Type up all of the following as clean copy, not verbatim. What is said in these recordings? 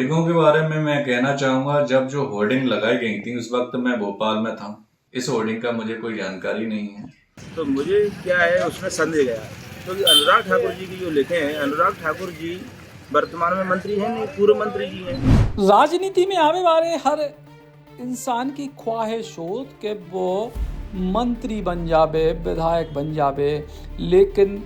होर्डिंगों के बारे में मैं कहना चाहूँगा, जब जो होर्डिंग लगाई गई थी उस वक्त मैं भोपाल में था। इस होर्डिंग का मुझे कोई जानकारी नहीं है। तो मुझे क्या है उसमें संदेह गया, क्योंकि अनुराग ठाकुर जी की जो लिखे हैं, अनुराग ठाकुर जी वर्तमान में मंत्री हैं नहीं, पूर्व मंत्री जी हैं। राजनीति में आने वाले हर इंसान की ख्वाहिश हो कि वो मंत्री बन जावे, विधायक बन जावे, लेकिन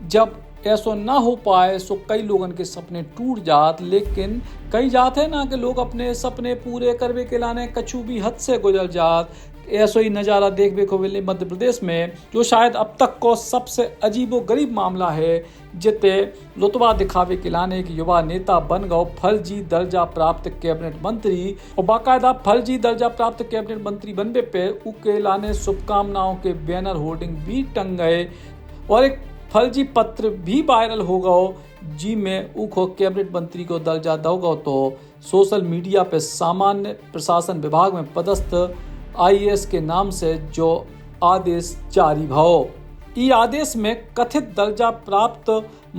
जब ऐसा ना हो पाए तो कई लोगन के सपने टूट जात। लेकिन कई जात है ना कि लोग अपने सपने पूरे करवे के लाने कछु भी हद से गुजर जात। ऐसा ही नज़ारा देखने को मिले मध्य प्रदेश में, जो शायद अब तक को सबसे अजीबो गरीब मामला है, जिते लुत्वा दिखावे के लाने एक युवा नेता बन गए फर्जी दर्जा प्राप्त कैबिनेट मंत्री, और बाकायदा फर्जी दर्जा प्राप्त कैबिनेट मंत्री बनने पे उके लाने शुभकामनाओं के बैनर होर्डिंग भी टंग गए और एक फर्जी पत्र भी वायरल हो गया जी में उखो कैबिनेट मंत्री को दर्जा दो गो। तो सोशल मीडिया पे सामान्य प्रशासन विभाग में पदस्थ IAS के नाम से जो आदेश जारी भाव, ई आदेश में कथित दर्जा प्राप्त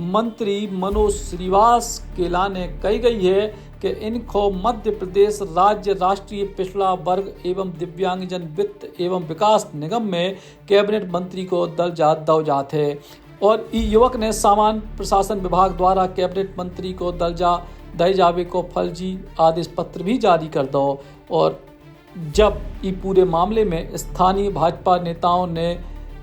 मंत्री मनोज श्रीवास के लाने कही गई है कि इनको मध्य प्रदेश राज्य राष्ट्रीय पिछड़ा वर्ग एवं दिव्यांगजन वित्त एवं विकास निगम में कैबिनेट मंत्री को दर्जा दो जाते है। और ई युवक ने सामान्य प्रशासन विभाग द्वारा कैबिनेट मंत्री को दर्जा दे जावे को फर्जी आदेश पत्र भी जारी कर दो। और जब ई पूरे मामले में स्थानीय भाजपा नेताओं ने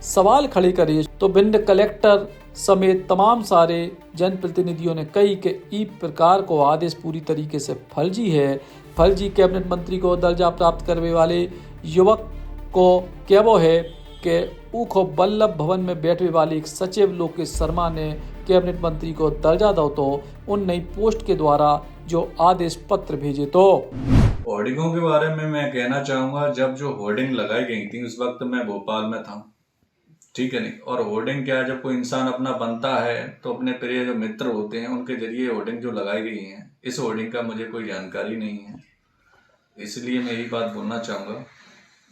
सवाल खड़े करे तो भिंड कलेक्टर समेत तमाम सारे जनप्रतिनिधियों ने कही कि ई प्रकार को आदेश पूरी तरीके से फर्जी है। फर्जी कैबिनेट मंत्री को दर्जा प्राप्त करने वाले युवक को कहवो है कि उखो वल्लभ भवन में बैठने वाले एक सचिव लोकेश शर्मा ने कैबिनेट मंत्री को दर्जा दो तो उन नई पोस्ट के द्वारा जो आदेश पत्र भेजे। तो होर्डिंगों के बारे में मैं कहना चाहूँगा, जब जो होर्डिंग लगाई गई थी उस वक्त मैं भोपाल में था, ठीक है नहीं। और होर्डिंग क्या है, जब कोई इंसान अपना बनता है तो अपने प्रिय जो मित्र होते हैं उनके जरिए होर्डिंग जो लगाई गई है, इस होर्डिंग का मुझे कोई जानकारी नहीं है, इसलिए मैं यही बात बोलना चाहूँगा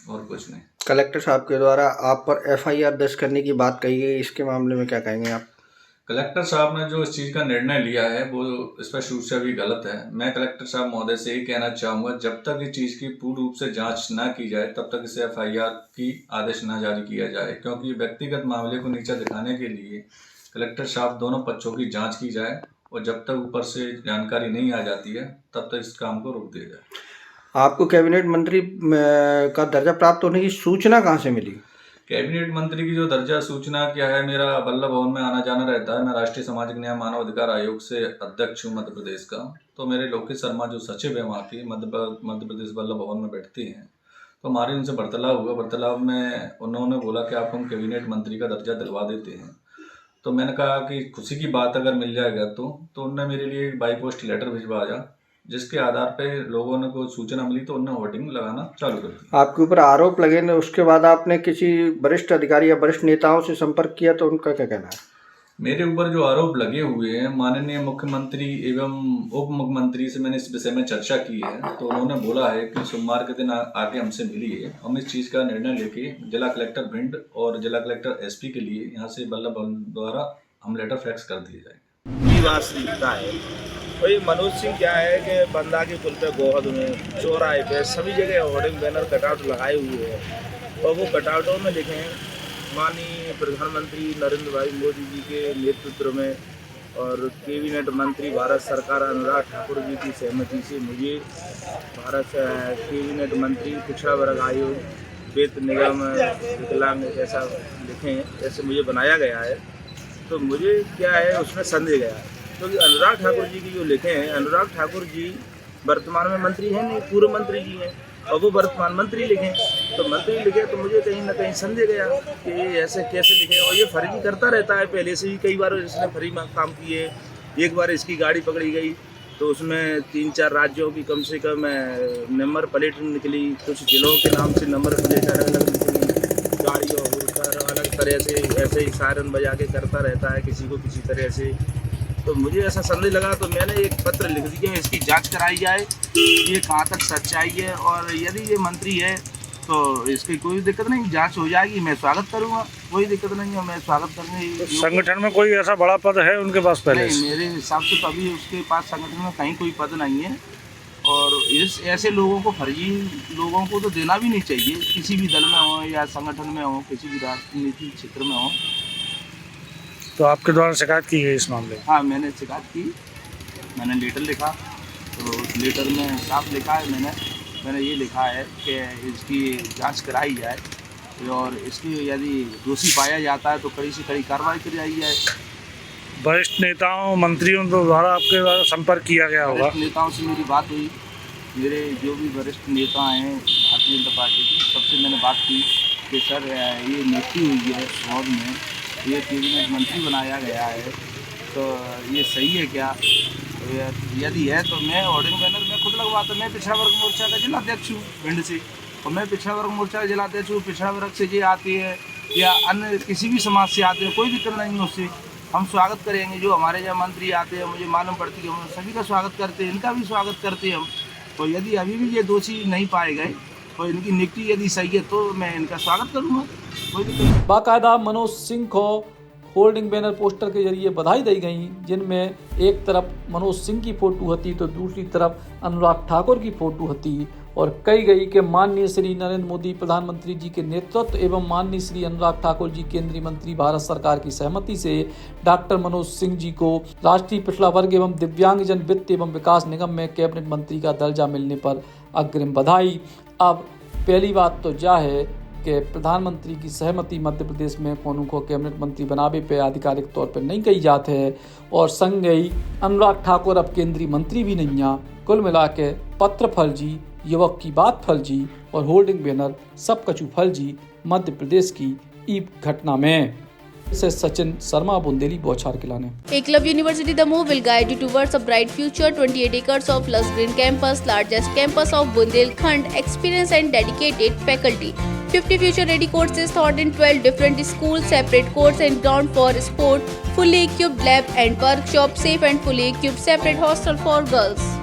और कुछ नहीं। कलेक्टर साहब के द्वारा आप पर FIR दर्ज करने की बात कही गई, इसके मामले में क्या कहेंगे आप? कलेक्टर साहब ने जो इस चीज़ का निर्णय लिया है वो स्पष्ट रूप से भी गलत है। मैं कलेक्टर साहब महोदय से ही कहना चाहूँगा, जब तक इस चीज़ की पूर्ण रूप से जांच ना की जाए तब तक इसे FIR की आदेश ना जारी किया जाए, क्योंकि व्यक्तिगत मामले को नीचा दिखाने के लिए कलेक्टर साहब दोनों पक्षों की जाँच की जाए और जब तक ऊपर से जानकारी नहीं आ जाती है तब तक इस काम को रोक दिया जाए। आपको कैबिनेट मंत्री का दर्जा प्राप्त होने की सूचना कहाँ से मिली? कैबिनेट मंत्री की जो दर्जा सूचना क्या है, मेरा वल्लभ भवन में आना जाना रहता है। मैं राष्ट्रीय सामाजिक न्याय मानव अधिकार आयोग से अध्यक्ष हूँ मध्य प्रदेश का। तो मेरे लोकेश शर्मा जो सचिव है वहाँ की मध्य प्रदेश वल्लभ भवन में बैठती हैं, तो हमारी उनसे वार्तालाप हुआ। वार्तालाप में उन्होंने बोला कि आपको हम कैबिनेट मंत्री का दर्जा दिलवा देते हैं। तो मैंने कहा कि खुशी की बात अगर मिल जाएगा तो उन्होंने मेरे लिए बाई पोस्ट लेटर भिजवाया, जिसके आधार पे लोगों ने को सूचना मिली तो उन्होंने होर्डिंग लगाना चालू कर दिया। आपके ऊपर आरोप लगे ने, उसके बाद आपने किसी वरिष्ठ अधिकारी या वरिष्ठ नेताओं से संपर्क किया तो उनका क्या कहना है? मेरे ऊपर जो आरोप लगे हुए हैं, माननीय मुख्यमंत्री एवं उप मुख्यमंत्री से मैंने इस विषय में चर्चा की है, तो उन्होंने बोला है कि सोमवार के दिन आके हमसे मिलिए, हम इस चीज़ का निर्णय लेके जिला कलेक्टर भिंड और जिला कलेक्टर SP के लिए यहाँ से वल्लभ भवन द्वारा हम लेटर फैक्स कर दिए जाएंगे। वही मनोज सिंह क्या है कि बंदा के पुल पे, गोहद में, चौराहे पे सभी जगह होर्डिंग बैनर कटआउट लगाए हुए हैं और वो कटआउटों में लिखे हैं माननीय प्रधानमंत्री नरेंद्र भाई मोदी जी के नेतृत्व में और कैबिनेट मंत्री भारत सरकार अनुराग ठाकुर जी की सहमति से मुझे भारत कैबिनेट मंत्री पिछड़ा वर्ग आयोग वित्त निगम विकलांग ऐसा लिखे हैं, ऐसे मुझे बनाया गया है। तो मुझे क्या है उसमें संदेह गया, क्योंकि अनुराग ठाकुर जी की जो लिखे हैं, अनुराग ठाकुर जी वर्तमान में मंत्री हैं नहीं, पूर्व मंत्री जी हैं और वो वर्तमान मंत्री लिखे। तो मंत्री लिखे तो मुझे कहीं ना कहीं संदेह गया कि ये ऐसे कैसे लिखे, और ये फर्जी करता रहता है। पहले से ही कई बार इसने फर्जी काम किए। एक बार इसकी गाड़ी पकड़ी गई तो उसमें 3-4 राज्यों की कम से कम नंबर प्लेट निकली, कुछ जिलों के नाम से नंबर प्लेट अलग अलग निकली, गाड़ियों अलग तरह से ऐसे ही सायरन बजा के करता रहता है किसी को किसी तरह से। तो मुझे ऐसा संदेह लगा तो मैंने एक पत्र लिख दिया, इसकी जांच कराई जाए, ये कहाँ तक सच्चाई है, और यदि ये मंत्री है तो इसकी कोई दिक्कत नहीं, जांच हो जाएगी, मैं स्वागत करूंगा, कोई दिक्कत नहीं है, मैं स्वागत करने संगठन में कोई ऐसा बड़ा पद है उनके पास पहले नहीं, मेरे हिसाब से तो अभी उसके पास संगठन में कहीं कोई पद नहीं है। और ऐसे लोगों को, फर्जी लोगों को तो देना भी नहीं चाहिए, किसी भी दल में हो या संगठन में हो, किसी भी राजनीतिक क्षेत्र में हो। तो आपके द्वारा शिकायत की गई इस मामले में? हाँ, मैंने शिकायत की, मैंने लेटर लिखा, तो लेटर में साफ लिखा है, मैंने ये लिखा है कि इसकी जांच कराई जाए और इसकी यदि दोषी पाया जाता है तो कड़ी से कड़ी कार्रवाई की जाए। वरिष्ठ नेताओं मंत्रियों द्वारा आपके द्वारा संपर्क किया गया होगा? वरिष्ठ नेताओं से मेरी बात हुई, मेरे जो भी वरिष्ठ नेता हैं भारतीय जनता पार्टी के, सबसे मैंने बात की कि सर ये नियुक्ति हुई है वार्ड में, ये कैबिनेट मंत्री बनाया गया है, तो ये सही है क्या? तो यदि है तो मैं होर्डिंग बैनर मैं खुद लगवाता। मैं पिछड़ा वर्ग मोर्चा का जिलाध्यक्ष हूँ भिंड से, और मैं पिछड़ा वर्ग मोर्चा का जिलाध्यक्ष हूँ। पिछड़ा वर्ग से ये आती है या अन्य किसी भी समाज से आते हैं, कोई दिक्कत नहीं है, उससे हम स्वागत करेंगे। जो हमारे यहाँ मंत्री आते हैं, मुझे मालूम पड़ती है, हम सभी का स्वागत करते हैं, इनका भी स्वागत करते हैं हम। तो यदि अभी भी ये दोषी नहीं पाए गए तो इनकी नियुक्ति यदि सही है तो मैं इनका स्वागत करूँगा, कोई दिक्कत नहीं। बाकायदा मनोज सिंह को होल्डिंग बैनर पोस्टर के जरिए बधाई दी गई, जिनमें एक तरफ मनोज सिंह की फोटो हती तो दूसरी तरफ अनुराग ठाकुर की फोटो हती, और कही गई कि माननीय श्री नरेंद्र मोदी प्रधानमंत्री जी के नेतृत्व एवं माननीय श्री अनुराग ठाकुर जी केंद्रीय मंत्री भारत सरकार की सहमति से डॉक्टर मनोज सिंह जी को राष्ट्रीय पिछड़ा वर्ग एवं दिव्यांगजन वित्त एवं विकास निगम में कैबिनेट मंत्री का दर्जा मिलने पर अग्रिम बधाई। अब पहली बात तो यह है कि प्रधानमंत्री की सहमति मध्य प्रदेश में कौनों को कैबिनेट मंत्री बनावे पे आधिकारिक तौर पर नहीं कही जाती है, और संग ही अनुराग ठाकुर अब केंद्रीय मंत्री भी नहीं है। कुल मिला के पत्र फर्जी, युवक की बात फर्जी और होल्डिंग बैनर सब कछु फर्जी मध्य प्रदेश की ई घटना में। से सचिन शर्मा, बुंदेली, बौछार किलाने। Eklavya University Damoh will guide you towards a bright future. 28 acres of lush green campus, largest campus of Bundelkhand, experienced and dedicated faculty. 50 future-ready courses taught in 12 different schools, separate courts and ground for sport, fully equipped lab and workshop, safe and fully equipped separate hostel for girls.